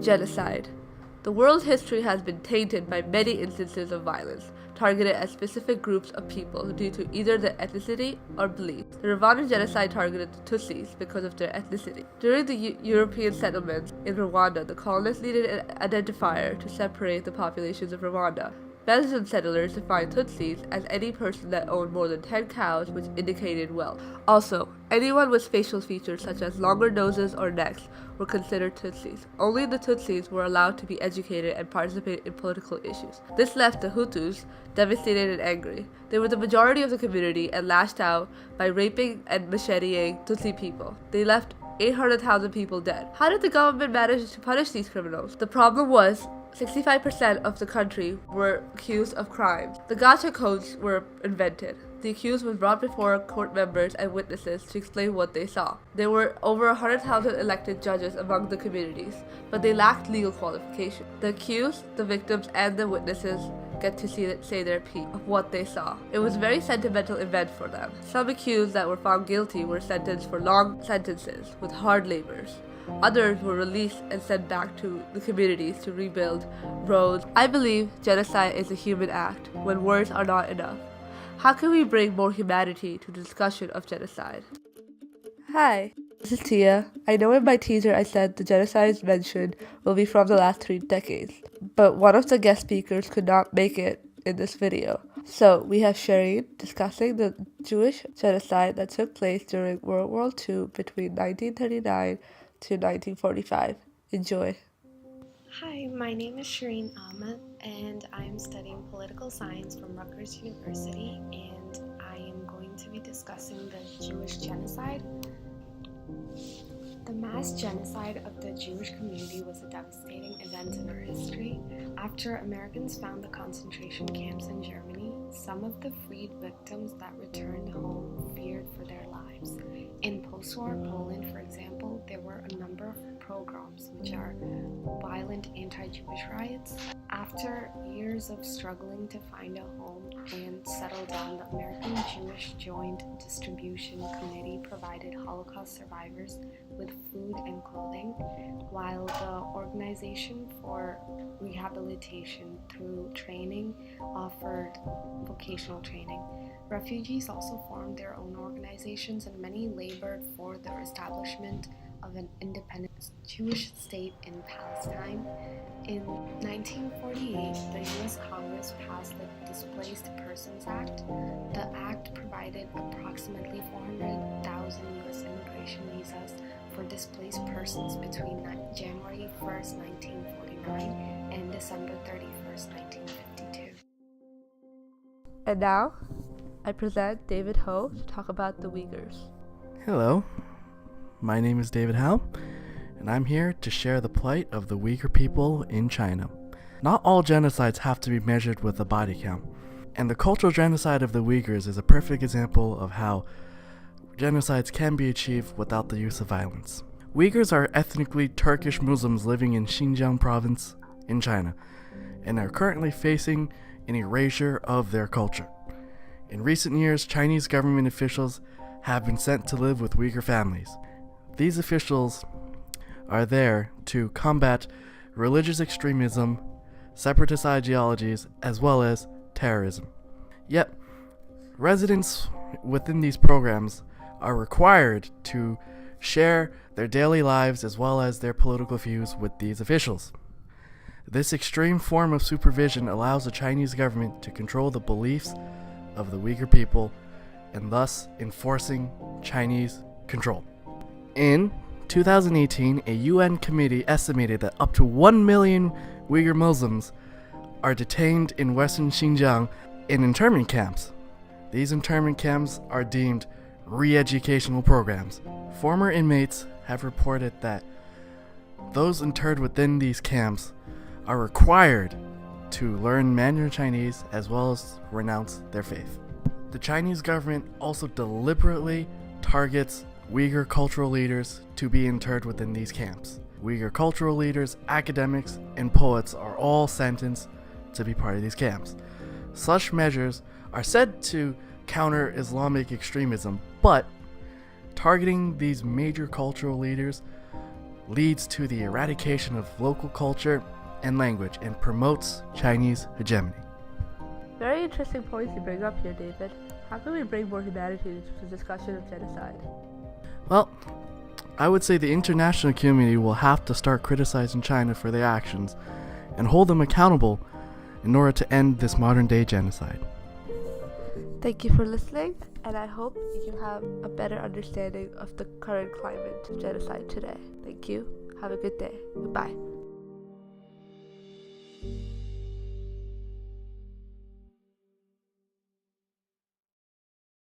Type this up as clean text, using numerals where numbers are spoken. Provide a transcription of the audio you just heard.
Genocide. The world's history has been tainted by many instances of violence targeted at specific groups of people due to either their ethnicity or beliefs. The Rwandan genocide targeted the Tutsis because of their ethnicity. During the European settlements in Rwanda, the colonists needed an identifier to separate the populations of Rwanda. Belgian settlers defined Tutsis as any person that owned more than 10 cows, which indicated wealth. Also, anyone with facial features such as longer noses or necks were considered Tutsis. Only the Tutsis were allowed to be educated and participate in political issues. This left the Hutus devastated and angry. They were the majority of the community and lashed out by raping and macheteing Tutsi people. They left 800,000 people dead. How did the government manage to punish these criminals? The problem was 65% of the country were accused of crimes. The gotcha codes were invented. The accused was brought before court members and witnesses to explain what they saw. There were over 100,000 elected judges among the communities, but they lacked legal qualification. The accused, the victims, and the witnesses get to say their piece of what they saw. It was a very sentimental event for them. Some accused that were found guilty were sentenced for long sentences with hard labors. Others were released and sent back to the communities to rebuild roads. I believe genocide is a human act when words are not enough. How can we bring more humanity to the discussion of genocide? Hi, this is Tia. I know in my teaser I said the genocides mentioned will be from the last 3 decades, but one of the guest speakers could not make it in this video. So we have Shireen discussing the Jewish genocide that took place during World War II between 1939 to 1945. Enjoy. Hi, my name is Shireen Ahmed, and I'm studying political science from Rutgers University, and I am going to be discussing the Jewish genocide. The mass genocide of the Jewish community was a devastating event in our history. After Americans found the concentration camps in Germany, some of the freed victims that returned home feared for their lives. In post-war Poland, for example, there were a number of pogroms, which are violent anti-Jewish riots. After years of struggling to find a home and settle down, the American Jewish Joint Distribution Committee provided Holocaust survivors with food and clothing, while the Organization for Rehabilitation through Training offered vocational training. Refugees also formed their own organizations, and many labored for the establishment of an independent Jewish state in Palestine. In 1948, the U.S. Congress passed the Displaced Persons Act. The act provided approximately 400,000 U.S. immigration visas for displaced persons between January 1st, 1949 and December 31st, 1952. And now, I present David Ho to talk about the Uyghurs. Hello, my name is David Ho, and I'm here to share the plight of the Uyghur people in China. Not all genocides have to be measured with a body count, and the cultural genocide of the Uyghurs is a perfect example of how genocides can be achieved without the use of violence. Uyghurs are ethnically Turkish Muslims living in Xinjiang province in China, and are currently facing an erasure of their culture. In recent years, Chinese government officials have been sent to live with Uyghur families. These officials are there to combat religious extremism, separatist ideologies, as well as terrorism. Yet, residents within these programs are required to share their daily lives as well as their political views with these officials. This extreme form of supervision allows the Chinese government to control the beliefs of the Uyghur people and thus enforcing Chinese control. In 2018, a UN committee estimated that up to 1 million Uyghur Muslims are detained in Western Xinjiang in internment camps. These internment camps are deemed re-educational programs. Former inmates have reported that those interred within these camps are required to learn Mandarin Chinese as well as renounce their faith. The Chinese government also deliberately targets Uyghur cultural leaders to be interred within these camps. Uyghur cultural leaders, academics, and poets are all sentenced to be part of these camps. Such measures are said to counter Islamic extremism, but targeting these major cultural leaders leads to the eradication of local culture and language and promotes Chinese hegemony. Very interesting points you bring up here, David. How can we bring more humanity into the discussion of genocide? Well, I would say the international community will have to start criticizing China for their actions and hold them accountable in order to end this modern day genocide. Thank you for listening, and I hope you have a better understanding of the current climate of genocide today. Thank you. Have a good day. Goodbye.